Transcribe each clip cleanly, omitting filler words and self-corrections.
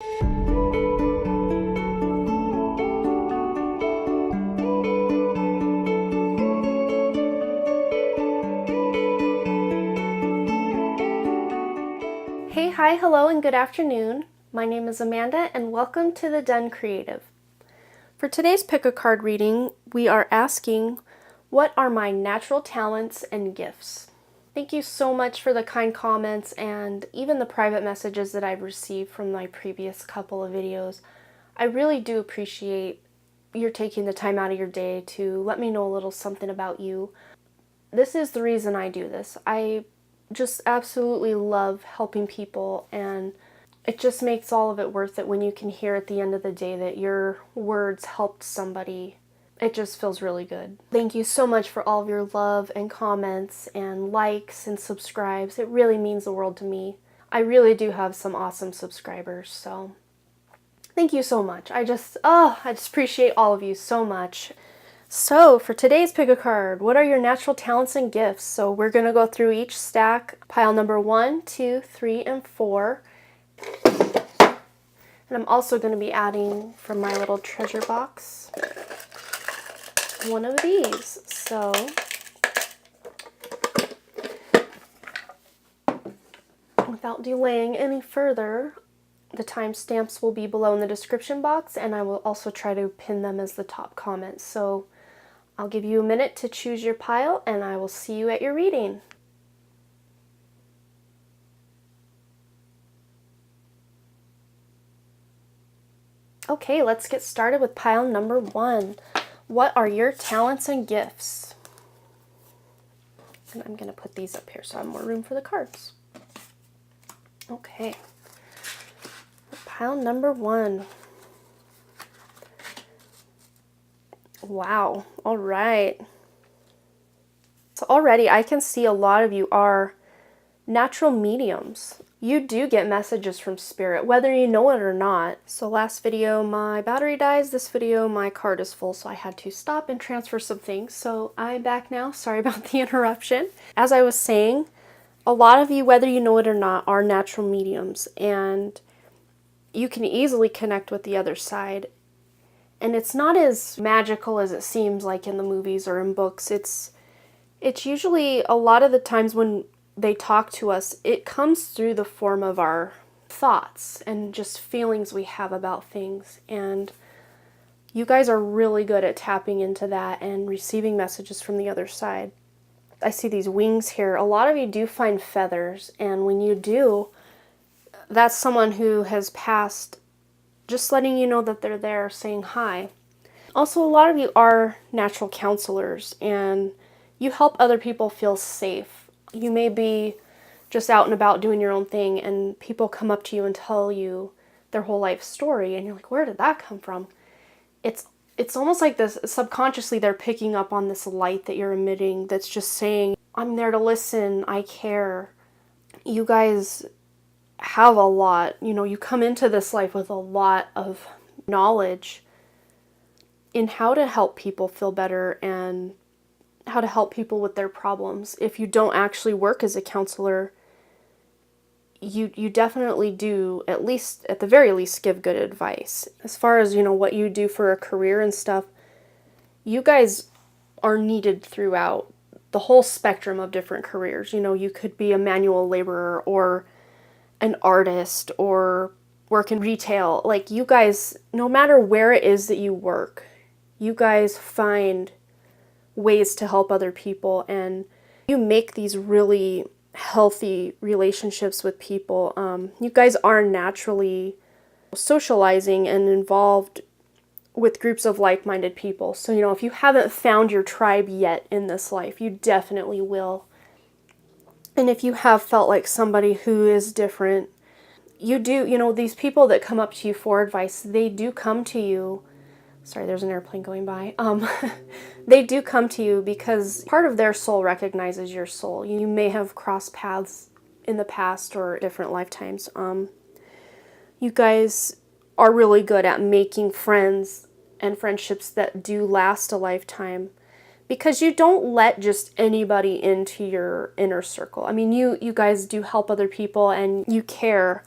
Hey, hi, hello, and good afternoon. My name is Amanda, and welcome to the Done Creative. For today's pick-a-card reading, we are asking, what are my natural talents and gifts? Thank you so much for the kind comments and even the private messages that I've received from my previous couple of videos. I really do appreciate your taking the time out of your day to let me know a little something about you. This is the reason I do this. I just absolutely love helping people, and it just makes all of it worth it when you can hear at the end of the day that your words helped somebody. It just feels really good. Thank you so much for all of your love and comments and likes and subscribes. It really means the world to me. I really do have some awesome subscribers, so thank you so much. I just appreciate all of you so much. So for today's pick-a-card, what are your natural talents and gifts? So we're going to go through each stack, pile number 1, 2, 3, and 4. And I'm also going to be adding from my little treasure box one of these. So without delaying any further, the timestamps will be below in the description box, and I will also try to pin them as the top comments. So I'll give you a minute to choose your pile, and I will see you at your reading. Okay, let's get started with pile number 1. What are your talents and gifts? And I'm going to put these up here so I have more room for the cards. Okay. Pile number 1. Wow. All right. So already I can see a lot of you are natural mediums. You do get messages from spirit, whether you know it or not. So last video my battery dies, this video my card is full, so I had to stop and transfer some things. So I'm back now. Sorry about the interruption. As I was saying, a lot of you, whether you know it or not, are natural mediums, and you can easily connect with the other side. And it's not as magical as it seems like in the movies or in books. It's usually, a lot of the times when they talk to us, it comes through the form of our thoughts and just feelings we have about things. And you guys are really good at tapping into that and receiving messages from the other side. I see these wings here. A lot of you do find feathers, and when you do, that's someone who has passed, just letting you know that they're there, saying hi. Also, a lot of you are natural counselors, and you help other people feel safe. You may be just out and about doing your own thing, and people come up to you and tell you their whole life story, and you're like, where did that come from? It's almost like this, subconsciously they're picking up on this light that you're emitting that's just saying, I'm there to listen, I care. You guys have a lot, you come into this life with a lot of knowledge in how to help people feel better and how to help people with their problems. If you don't actually work as a counselor, you definitely do, at the very least, give good advice. As far as, what you do for a career and stuff, you guys are needed throughout the whole spectrum of different careers. You could be a manual laborer or an artist or work in retail. Like, you guys, no matter where it is that you work, you guys find ways to help other people, and you make these really healthy relationships with people. You guys are naturally socializing and involved with groups of like-minded people. So, if you haven't found your tribe yet in this life, you definitely will. And if you have felt like somebody who is different, you do, these people that come up to you for advice, they do come to you. Sorry, there's an airplane going by. They do come to you because part of their soul recognizes your soul. You may have crossed paths in the past or different lifetimes. You guys are really good at making friends and friendships that do last a lifetime, because you don't let just anybody into your inner circle. I mean, you guys do help other people and you care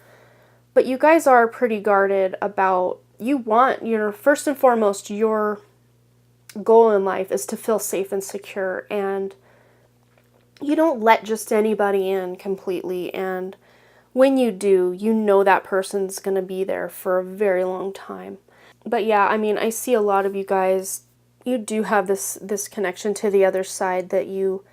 But you guys are pretty guarded about, you want, first and foremost, your goal in life is to feel safe and secure, and you don't let just anybody in completely. And when you do, you know that person's going to be there for a very long time. But yeah, I mean, I see a lot of you guys, you do have this connection to the other side that you,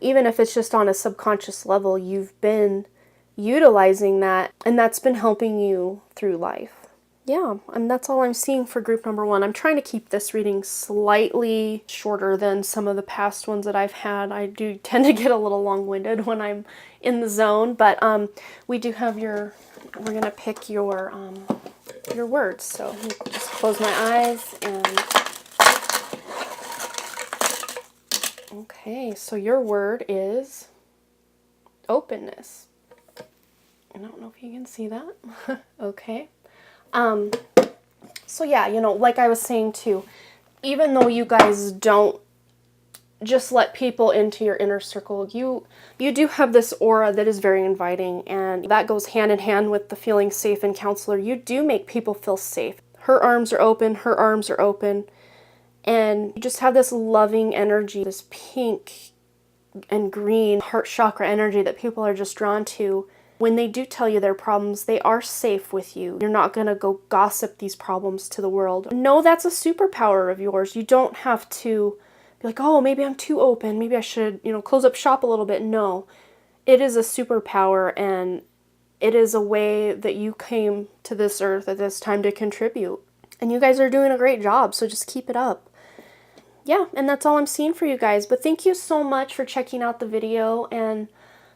even if it's just on a subconscious level, you've been utilizing that, and that's been helping you through life. Yeah, and that's all I'm seeing for group number 1. I'm trying to keep this reading slightly shorter than some of the past ones that I've had. I do tend to get a little long-winded when I'm in the zone, but we do have we're going to pick your words. So let me just close my eyes and... Okay, so your word is openness. I don't know if you can see that. Okay. So yeah, like I was saying too, even though you guys don't just let people into your inner circle, you do have this aura that is very inviting, and that goes hand in hand with the feeling safe and counselor. You do make people feel safe. Her arms are open, her arms are open, and you just have this loving energy, this pink and green heart chakra energy that people are just drawn to. When they do tell you their problems, they are safe with you. You're not going to go gossip these problems to the world. No, that's a superpower of yours. You don't have to be like, oh, maybe I'm too open. Maybe I should, close up shop a little bit. No, it is a superpower, and it is a way that you came to this earth at this time to contribute. And you guys are doing a great job, so just keep it up. Yeah, and that's all I'm seeing for you guys. But thank you so much for checking out the video, and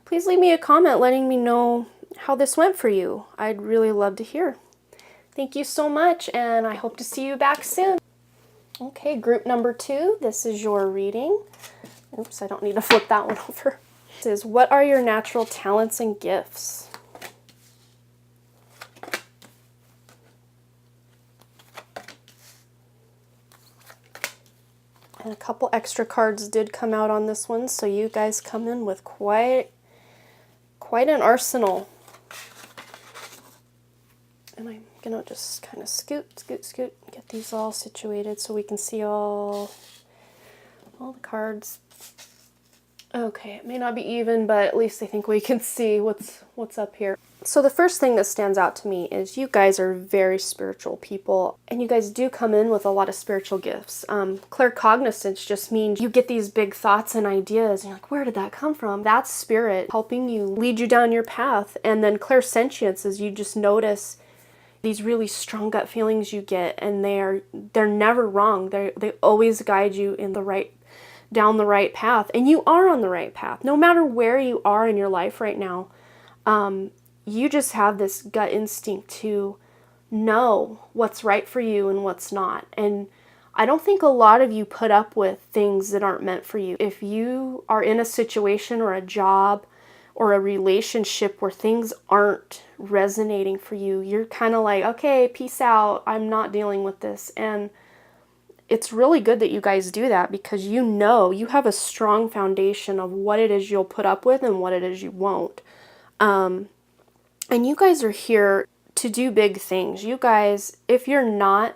please leave me a comment letting me know how this went for you. I'd really love to hear. Thank you so much, and I hope to see you back soon. Okay, group number 2, this is your reading. Oops, I don't need to flip that one over. This is, what are your natural talents and gifts? And a couple extra cards did come out on this one, so you guys come in with quite an arsenal. And I'm gonna just kind of scoot, get these all situated so we can see all the cards. Okay, it may not be even, but at least I think we can see what's up here. So the first thing that stands out to me is you guys are very spiritual people, and you guys do come in with a lot of spiritual gifts. Claircognizance just means you get these big thoughts and ideas, and you're like, where did that come from? That's spirit helping you lead you down your path. And then clairsentience is you just notice these really strong gut feelings you get, and they're never wrong. They always guide you in down the right path, and you are on the right path. No matter where you are in your life right now, you just have this gut instinct to know what's right for you and what's not. And I don't think a lot of you put up with things that aren't meant for you. If you are in a situation or a job or a relationship where things aren't resonating for you, you're kind of like, okay, peace out. I'm not dealing with this. And it's really good that you guys do that, because you have a strong foundation of what it is you'll put up with and what it is you won't. And you guys are here to do big things. You guys, if you're not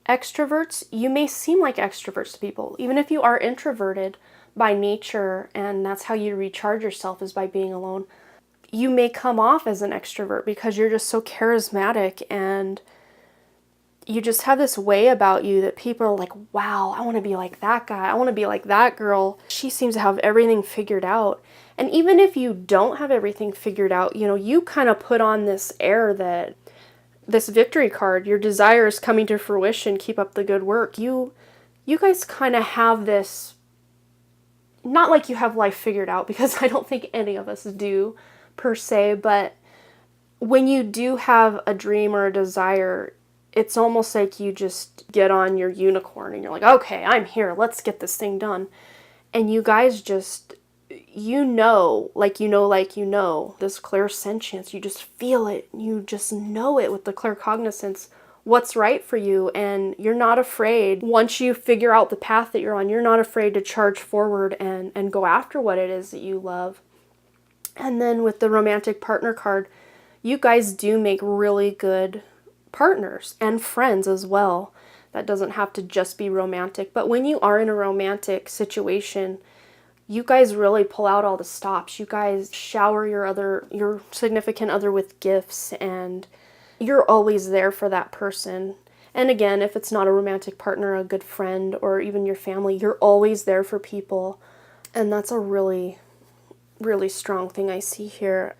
extroverts, you may seem like extroverts to people. Even if you are introverted by nature, and that's how you recharge yourself is by being alone, you may come off as an extrovert because you're just so charismatic, and you just have this way about you that people are like, wow, I want to be like that guy. I want to be like that girl. She seems to have everything figured out. And even if you don't have everything figured out, you kind of put on this air that this victory card, your desire is coming to fruition, keep up the good work. You guys kind of have this, not like you have life figured out, because I don't think any of us do per se, but when you do have a dream or a desire, it's almost like you just get on your unicorn and you're like, okay, I'm here, let's get this thing done. And you guys just, this clairsentience, you just feel it, you just know it with the claircognizance, what's right for you, and you're not afraid. Once you figure out the path that you're on, you're not afraid to charge forward and go after what it is that you love. And then with the romantic partner card, you guys do make really good partners and friends as well. That doesn't have to just be romantic, but when you are in a romantic situation, you guys really pull out all the stops. You guys shower your significant other with gifts, and you're always there for that person. And again, if it's not a romantic partner, a good friend, or even your family, you're always there for people. And that's a really, really strong thing I see here.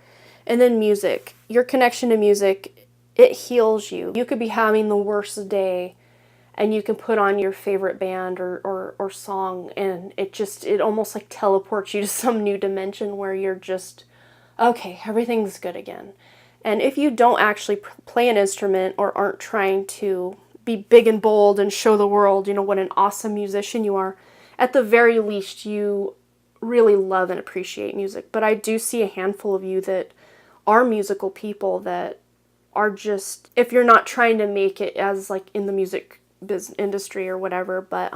And then music. Your connection to music, it heals you. You could be having the worst day, and you can put on your favorite band or song, and it almost like teleports you to some new dimension where you're just, okay, everything's good again. And if you don't actually play an instrument or aren't trying to be big and bold and show the world, what an awesome musician you are, at the very least, you really love and appreciate music. But I do see a handful of you that are musical people that are just, if you're not trying to make it as like in the music business industry or whatever, but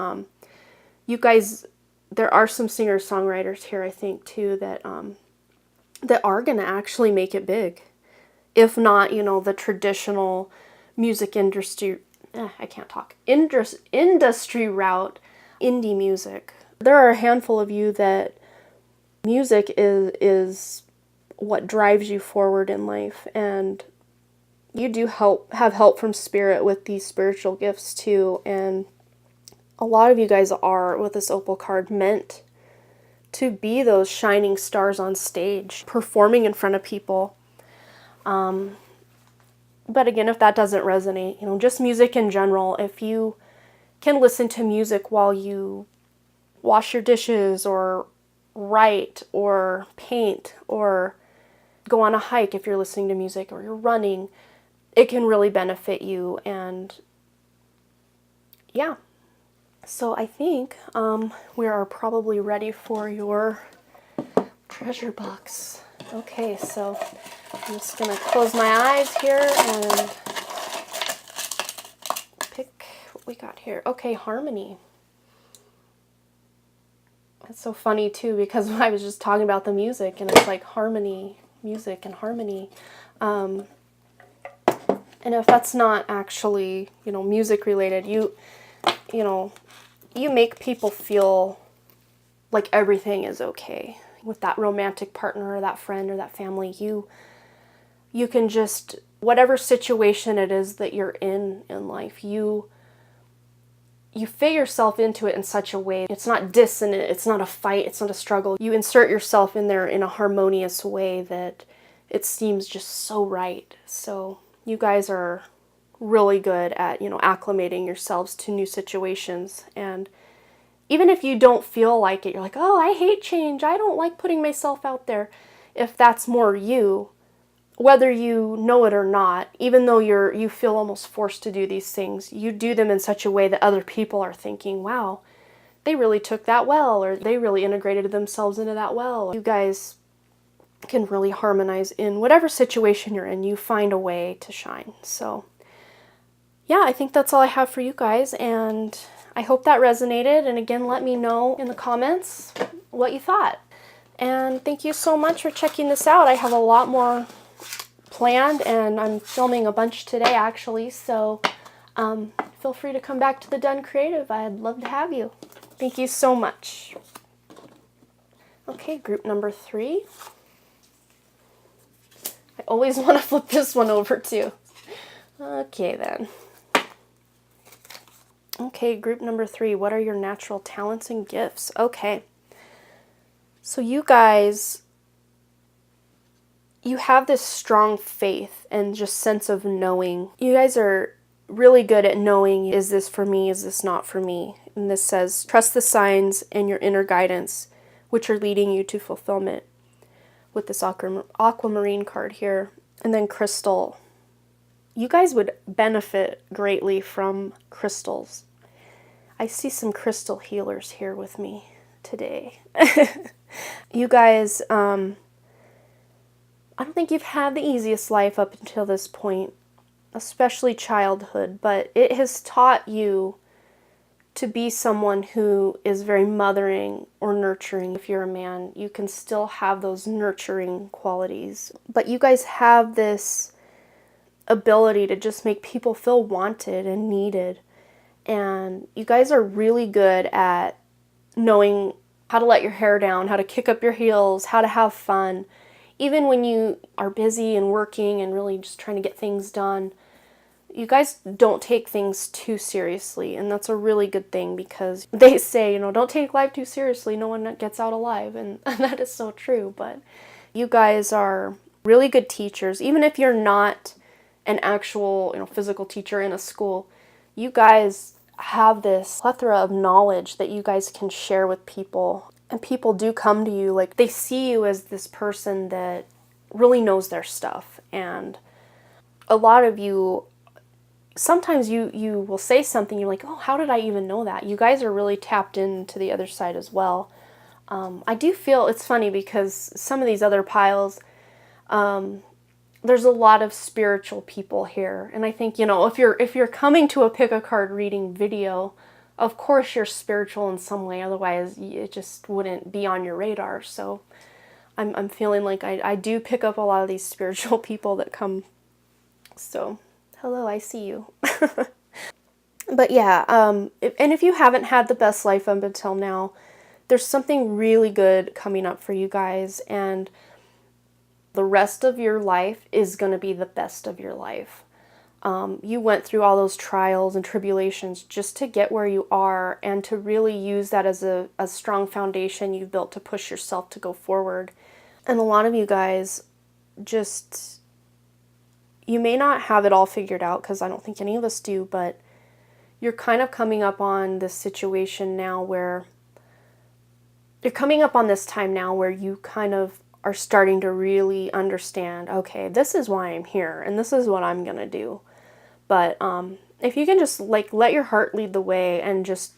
you guys, there are some singer-songwriters here, I think, too, that are gonna actually make it big. If not, the traditional music industry, industry route, indie music. There are a handful of you that music is what drives you forward in life, and you do have help from spirit with these spiritual gifts too. And a lot of you guys are, with this opal card, meant to be those shining stars on stage, performing in front of people. But again, if that doesn't resonate, just music in general, if you can listen to music while you wash your dishes or write or paint or go on a hike, if you're listening to music, or you're running, it can really benefit you. And yeah, so I think we are probably ready for your treasure box. Okay, so I'm just going to close my eyes here and pick what we got here. Okay, harmony. It's so funny too, because I was just talking about the music, and it's like harmony, music and harmony. And if that's not actually, music related, you make people feel like everything is okay. With that romantic partner or that friend or that family, you can just, whatever situation it is that you're in life, you fit yourself into it in such a way, it's not dissonant, it's not a fight, it's not a struggle. You insert yourself in there in a harmonious way that it seems just so right. So you guys are really good at, acclimating yourselves to new situations. And even if you don't feel like it, you're like, oh, I hate change, I don't like putting myself out there. If that's more you, whether you know it or not, even though you feel almost forced to do these things, you do them in such a way that other people are thinking, wow, they really took that well, or they really integrated themselves into that well. You guys can really harmonize in whatever situation you're in. You find a way to shine. So yeah, I think that's all I have for you guys, and I hope that resonated. And again, let me know in the comments what you thought. And thank you so much for checking this out. I have a lot more planned, and I'm filming a bunch today actually, so feel free to come back to the Done Creative. I'd love to have you. Thank you so much. Okay, group number 3. I always want to flip this one over too. Okay then. Okay, group number 3. What are your natural talents and gifts? Okay. So you guys, you have this strong faith and just sense of knowing. You guys are really good at knowing, is this for me, is this not for me? And this says, trust the signs and your inner guidance, which are leading you to fulfillment, with this aquamarine card here. And then crystal. You guys would benefit greatly from crystals. I see some crystal healers here with me today. You guys, I don't think you've had the easiest life up until this point, especially childhood, but it has taught you to be someone who is very mothering or nurturing. If you're a man, you can still have those nurturing qualities. But you guys have this ability to just make people feel wanted and needed. And you guys are really good at knowing how to let your hair down, how to kick up your heels, how to have fun. Even when you are busy and working and really just trying to get things done, you guys don't take things too seriously, and that's a really good thing, because they say, don't take life too seriously, no one gets out alive, and that is so true. But you guys are really good teachers. Even if you're not an actual, physical teacher in a school, you guys have this plethora of knowledge that you guys can share with people, and people do come to you, like, they see you as this person that really knows their stuff. And a lot of you, sometimes you will say something, you're like, oh, how did I even know that? You guys are really tapped into the other side as well. I do feel it's funny, because some of these other piles, there's a lot of spiritual people here. And I think, if you're coming to a pick a card reading video, of course you're spiritual in some way, otherwise it just wouldn't be on your radar. So I'm feeling like I do pick up a lot of these spiritual people that come. So hello, I see you. But yeah, and if you haven't had the best life up until now, there's something really good coming up for you guys, and the rest of your life is going to be the best of your life. You went through all those trials and tribulations just to get where you are, and to really use that as a strong foundation you've built to push yourself to go forward. And a lot of you guys just, you may not have it all figured out, because I don't think any of us do, but you're kind of coming up on this situation now where, you're coming up on this time now where you kind of are starting to really understand, okay, this is why I'm here, and this is what I'm going to do. But if you can just let your heart lead the way, and just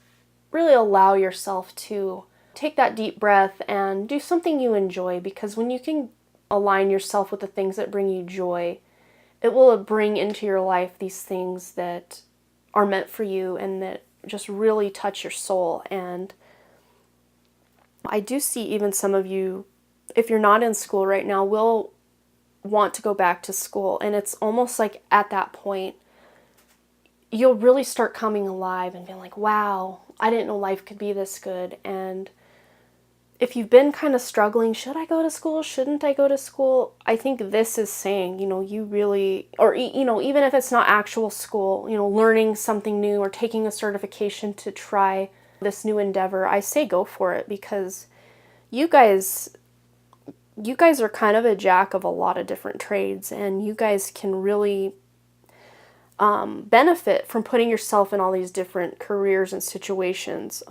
really allow yourself to take that deep breath and do something you enjoy, because when you can align yourself with the things that bring you joy, it will bring into your life these things that are meant for you and that just really touch your soul. And I do see even some of you, if you're not in school right now, will want to go back to school. And it's almost like at that point, you'll really start coming alive and being like, wow, I didn't know life could be this good. And if you've been kind of struggling, should I go to school? Shouldn't I go to school? I think this is saying, you really, or, even if it's not actual school, learning something new or taking a certification to try this new endeavor, I say go for it, because you guys are kind of a jack of a lot of different trades, and you guys can really benefit from putting yourself in all these different careers and situations.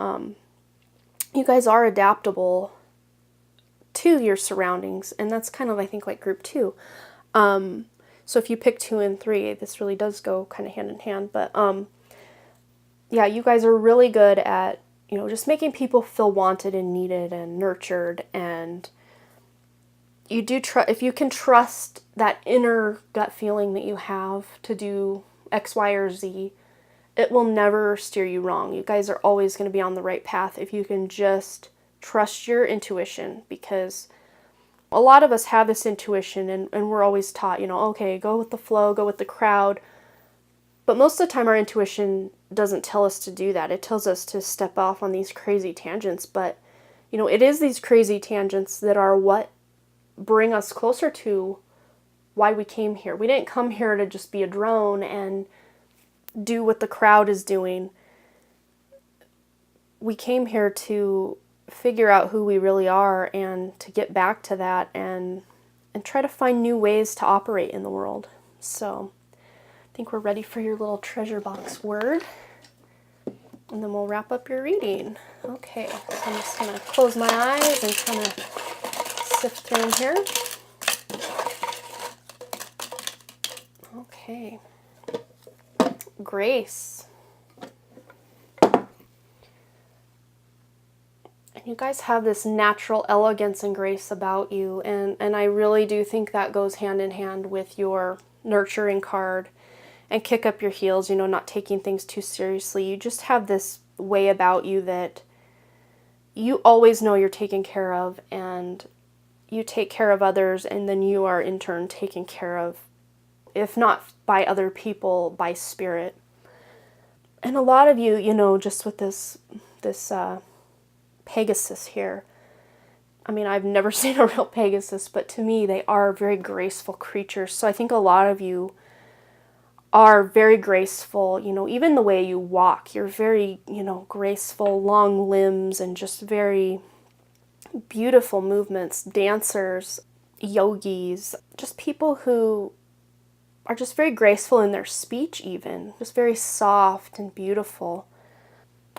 You guys are adaptable to your surroundings, and that's kind of, I think, like group 2. So if you pick 2 and 3, this really does go kind of hand in hand. But yeah, you guys are really good at, just making people feel wanted and needed and nurtured. And you do if you can trust that inner gut feeling that you have to do X, Y, or Z, it will never steer you wrong. You guys are always going to be on the right path if you can just trust your intuition, because a lot of us have this intuition, and we're always taught, okay, go with the flow, go with the crowd. But most of the time our intuition doesn't tell us to do that. It tells us to step off on these crazy tangents. But, it is these crazy tangents that are what bring us closer to why we came here. We didn't come here to just be a drone and do what the crowd is doing. We came here to figure out who we really are, and to get back to that, and try to find new ways to operate in the world. So I think we're ready for your little treasure box word, and then we'll wrap up your reading. Okay, so I'm just going to close my eyes and kind of sift through them here. Okay. Grace. And you guys have this natural elegance and grace about you, and I really do think that goes hand in hand with your nurturing card and kick up your heels, not taking things too seriously. You just have this way about you that you always know you're taken care of, and you take care of others, and then you are in turn taken care of, if not by other people, by spirit. And a lot of you, you know, just with this Pegasus here, I mean, I've never seen a real Pegasus, but to me, they are very graceful creatures. So I think a lot of you are very graceful, you know, even the way you walk, you're very, you know, graceful, long limbs, and just very beautiful movements, dancers, yogis, just people who are just very graceful in their speech even, just very soft and beautiful.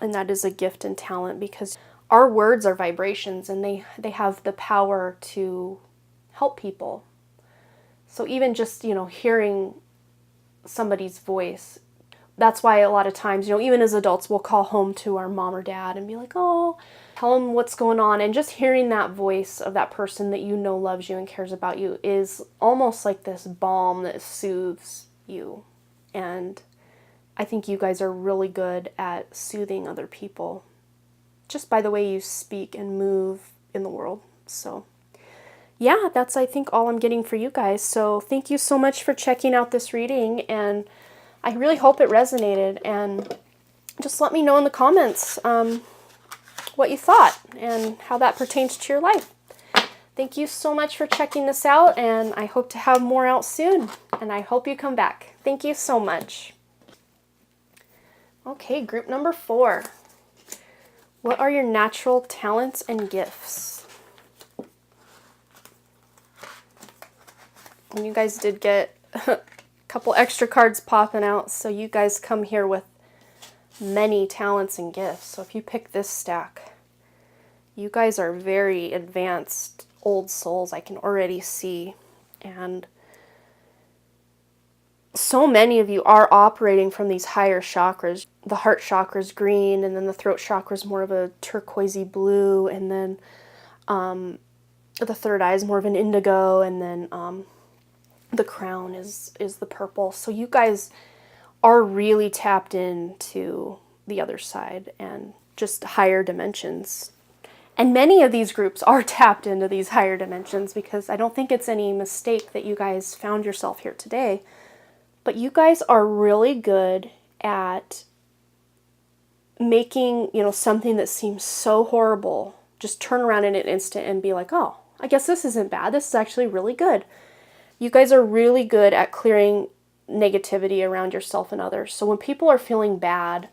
And that is a gift and talent, because our words are vibrations, and they have the power to help people. So even just, you know, hearing somebody's voice, that's why a lot of times, you know, even as adults, we'll call home to our mom or dad and be like, oh, tell them what's going on. And just hearing that voice of that person that you know loves you and cares about you is almost like this balm that soothes you. And I think you guys are really good at soothing other people just by the way you speak and move in the world. So yeah, that's, I think, all I'm getting for you guys. So thank you so much for checking out this reading, and I really hope it resonated. And just let me know in the comments what you thought and how that pertains to your life. Thank you so much for checking this out, and I hope to have more out soon, and I hope you come back. Thank you so much. Okay, group number 4. What are your natural talents and gifts? And you guys did get a couple extra cards popping out, so you guys come here with many talents and gifts. So if you pick this stack, you guys are very advanced old souls, I can already see. And so many of you are operating from these higher chakras. The heart chakra is green, and then the throat chakra is more of a turquoisey blue, and then the third eye is more of an indigo, and then the crown is the purple. So you guys are really tapped into the other side and just higher dimensions. And many of these groups are tapped into these higher dimensions, because I don't think it's any mistake that you guys found yourself here today. But you guys are really good at making, you know, something that seems so horrible just turn around in an instant and be like, oh, I guess this isn't bad. This is actually really good. You guys are really good at clearing negativity around yourself and others. So when people are feeling bad,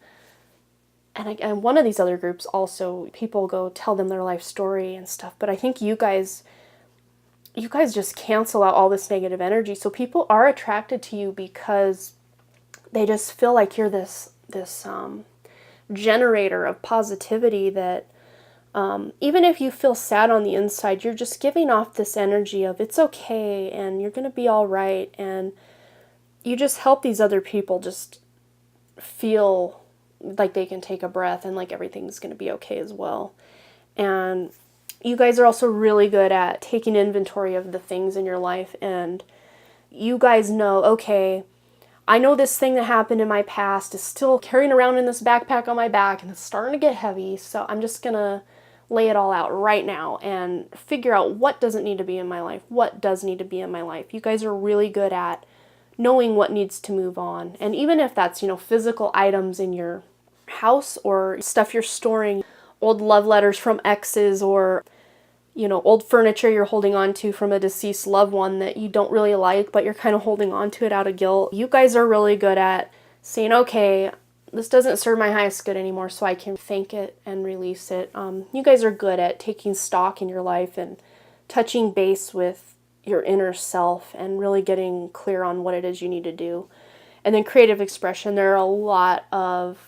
and one of these other groups also, people go tell them their life story and stuff, but I think you guys just cancel out all this negative energy. So people are attracted to you because they just feel like you're this generator of positivity that even if you feel sad on the inside, you're just giving off this energy of it's okay and you're going to be all right. And you just help these other people just feel like they can take a breath and like everything's going to be okay as well. And you guys are also really good at taking inventory of the things in your life, and you guys know, okay, I know this thing that happened in my past is still carrying around in this backpack on my back, and it's starting to get heavy, so I'm just gonna lay it all out right now and figure out what doesn't need to be in my life, what does need to be in my life. You guys are really good at knowing what needs to move on. And even if that's, you know, physical items in your house or stuff you're storing, old love letters from exes, or, you know, old furniture you're holding on to from a deceased loved one that you don't really like, but you're kind of holding on to it out of guilt. You guys are really good at saying, okay, this doesn't serve my highest good anymore, so I can thank it and release it. You guys are good at taking stock in your life and touching base with your inner self and really getting clear on what it is you need to do. And then creative expression, there are a lot of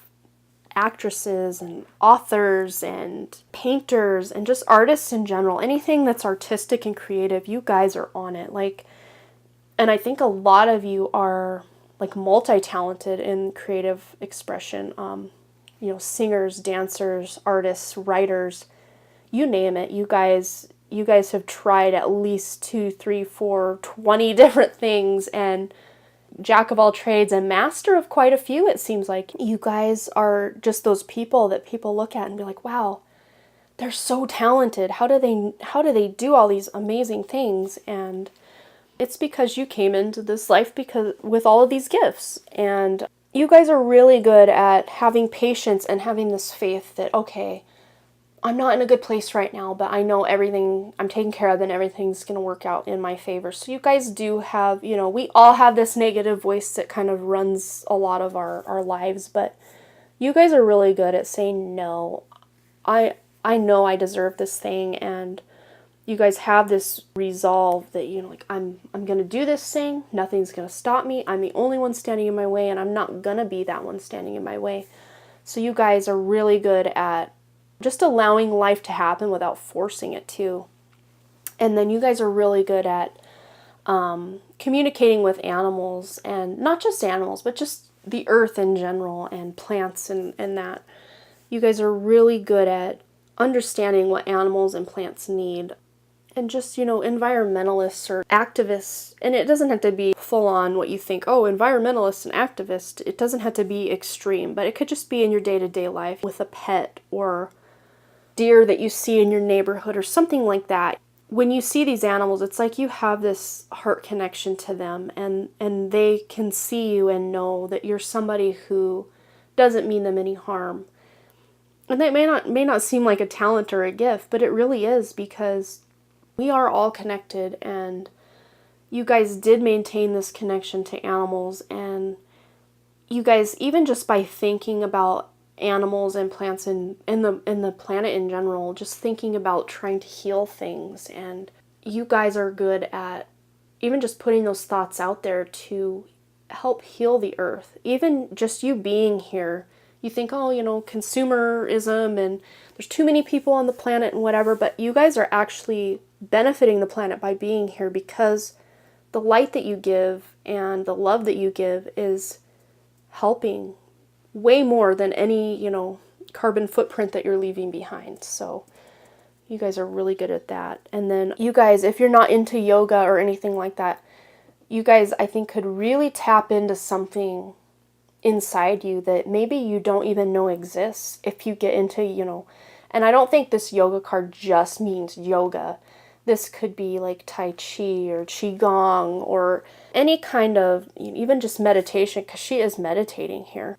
actresses and authors and painters and just artists in general. Anything that's artistic and creative, you guys are on it. And I think a lot of you are like multi-talented in creative expression. You know, singers, dancers, artists, writers, you name it. You guys have tried at least 2, 3, 4, 20 different things, and jack of all trades and master of quite a few, it seems like. You guys are just those people that people look at and be like, wow, they're so talented. How do they do all these amazing things? And it's because you came into this life because with all of these gifts. And you guys are really good at having patience and having this faith that, okay, I'm not in a good place right now, but I know everything I'm taken care of and everything's going to work out in my favor. So you guys do have, we all have this negative voice that kind of runs a lot of our lives, but you guys are really good at saying, no, I know I deserve this thing, and you guys have this resolve that, like, I'm going to do this thing. Nothing's going to stop me. I'm the only one standing in my way, and I'm not going to be that one standing in my way. So you guys are really good at just allowing life to happen without forcing it to. And then you guys are really good at communicating with animals, and not just animals, but just the earth in general and plants and that. You guys are really good at understanding what animals and plants need. And just, environmentalists or activists, and it doesn't have to be full on what you think, oh, environmentalist and activist. It doesn't have to be extreme, but it could just be in your day-to-day life with a pet or deer that you see in your neighborhood or something like that. When you see these animals, it's like you have this heart connection to them, and they can see you and know that you're somebody who doesn't mean them any harm. And that may not seem like a talent or a gift, but it really is, because we are all connected, and you guys did maintain this connection to animals, and you guys, even just by thinking about animals and plants and the planet in general, just thinking about trying to heal things, and you guys are good at even just putting those thoughts out there to help heal the earth. Even just you being here, you think, oh, consumerism and there's too many people on the planet and whatever, but you guys are actually benefiting the planet by being here, because the light that you give and the love that you give is helping way more than any, carbon footprint that you're leaving behind. So you guys are really good at that. And then you guys, if you're not into yoga or anything like that, you guys, I think, could really tap into something inside you that maybe you don't even know exists if you get into, and I don't think this yoga card just means yoga. This could be like Tai Chi or Qigong or any kind of, even just meditation, because she is meditating here.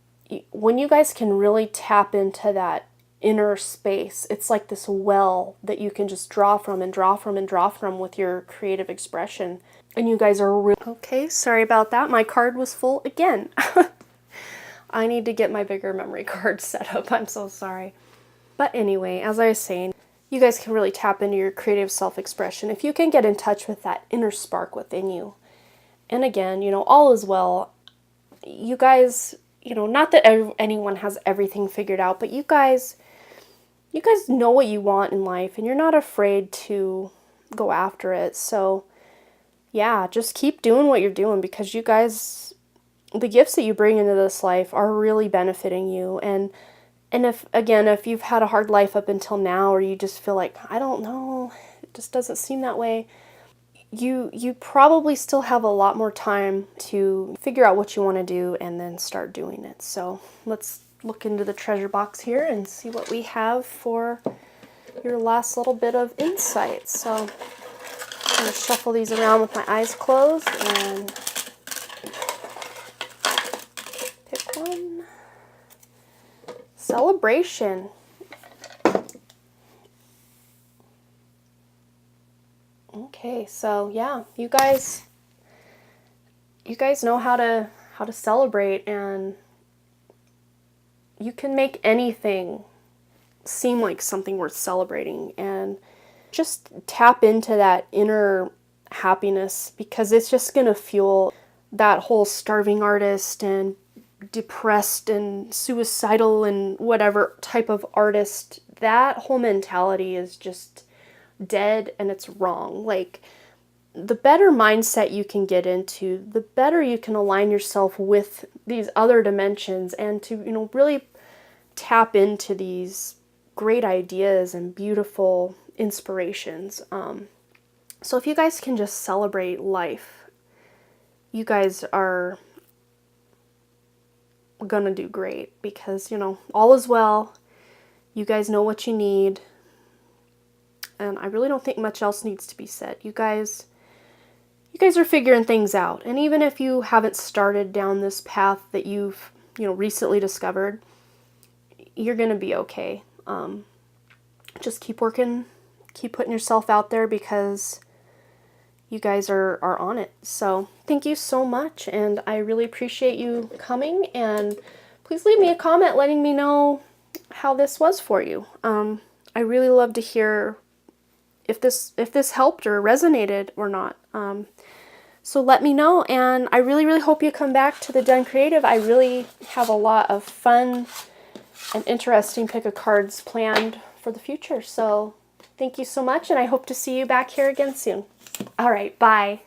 When you guys can really tap into that inner space, it's like this well that you can just draw from and draw from and draw from with your creative expression. And you guys are really... Okay, sorry about that. My card was full again. I need to get my bigger memory card set up. I'm so sorry. But anyway, as I was saying, you guys can really tap into your creative self-expression if you can get in touch with that inner spark within you. And again, all is well. You guys, not that anyone has everything figured out, but you guys know what you want in life, and you're not afraid to go after it. So yeah, just keep doing what you're doing, because you guys, the gifts that you bring into this life are really benefiting you. And if you've had a hard life up until now, or you just feel like, I don't know, it just doesn't seem that way, you probably still have a lot more time to figure out what you want to do and then start doing it. So let's look into the treasure box here and see what we have for your last little bit of insight. So I'm going to shuffle these around with my eyes closed and pick one. Celebration. Okay, so yeah, you guys know how to celebrate, and you can make anything seem like something worth celebrating, and just tap into that inner happiness, because it's just going to fuel that whole starving artist and depressed and suicidal and whatever type of artist. That whole mentality is just dead, and it's wrong. Like, the better mindset you can get into, the better you can align yourself with these other dimensions, and to really tap into these great ideas and beautiful inspirations. So if you guys can just celebrate life you guys are gonna do great because, you know, all is well. You guys know what you need. And I really don't think much else needs to be said. You guys are figuring things out. And even if you haven't started down this path that you've, you know, recently discovered, you're going to be okay. Just keep working, keep putting yourself out there because you guys are on it. So thank you so much. And I really appreciate you coming. And please leave me a comment letting me know how this was for you. I really love to hear if this helped or resonated or not. So let me know, and I really, really hope you come back to the Done Creative. I really have a lot of fun and interesting pick of cards planned for the future. So thank you so much, and I hope to see you back here again soon. All right, bye.